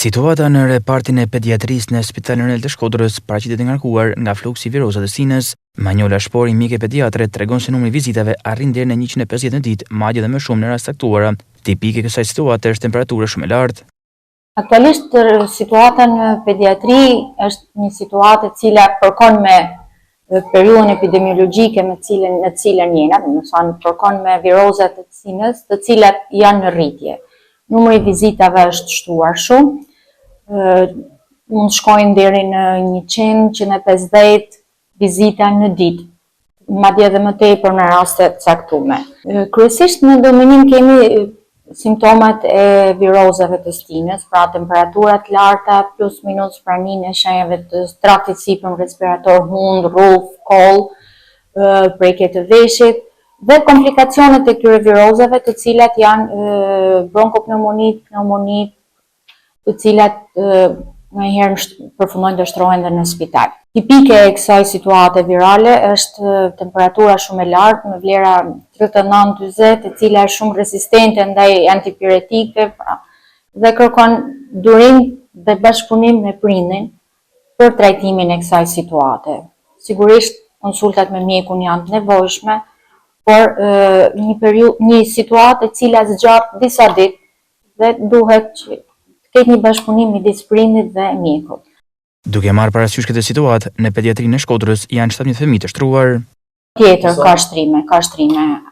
Situata në repartin e pediatrisë në Spitalin Real të Shkodrës paraqitet e ngarkuar nga fluksi virozat të sinës. Manjola Shpori, mjeke pediatre, tregon se numri vizitave arrin deri në 150 në ditë, madje edhe më shumë në raste caktuara. Tipike e kësaj situate është temperatura shumë e lartë. Aktualisht situata në pediatri është një situatë e cila përkon me periudhën epidemiologjike në cilën jena, domethënë përkon me virozat të sinës, të cilat janë në rritje. Numri i vizitave është shtuar shumë, mund shkojnë deri në 100-150 vizita në ditë, madje edhe më tepër në raste të caktuara. Kryesisht në domenin kemi simptomat e virozave të sinës, pra temperaturat të larta plus minus praninë e shenjave të traktit sipër respirator, hund, rruf, koll, prekje të veshit, dhe komplikacionet e këtyre virozave të cilat janë bronkopneumonit, të cilat ndonjëherë përfundojnë të shtrohen dhe në spital. Tipike e kësaj situate virale është temperatura shumë e lartë me vlera 39-40, e cila është shumë rezistente ndaj antipiretikëve, dhe kërkon durim dhe bashkëpunim me prindin për trajtimin e kësaj situate. Sigurisht konsultat me mjekun janë të nevojshme, por një situatë e cila zgjat disa ditë dhe duhet që të ketë një bashkëpunim midis prindit dhe mjekut. Duke marrë parasysh këtë situatë, në pediatrinë e Shkodrës janë 17 fëmijë të shtruar. Tjetër ka shtrime.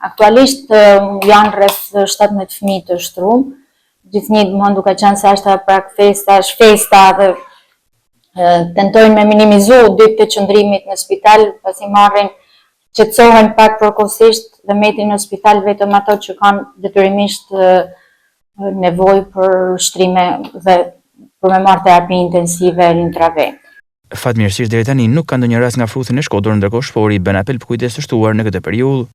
Aktualisht janë rreth 17 fëmijë të shtruar. Gjithnjë mund duke qenë se është prak festa dhe tentojnë me minimizu ditët e qëndrimit në spital, pasi marrin qetësohen pak përkohësisht dhe metin në spital vetëm ato që kanë detyrimisht nevojë për shtrime dhe për me marrë terapi intensive intraven. Fatmirësisht deri tani nuk ka ndonjë rast nga Fruthi në Shkodër, ndërkohë Shpori bën apel për kujdes të shtuar në këtë periudhë.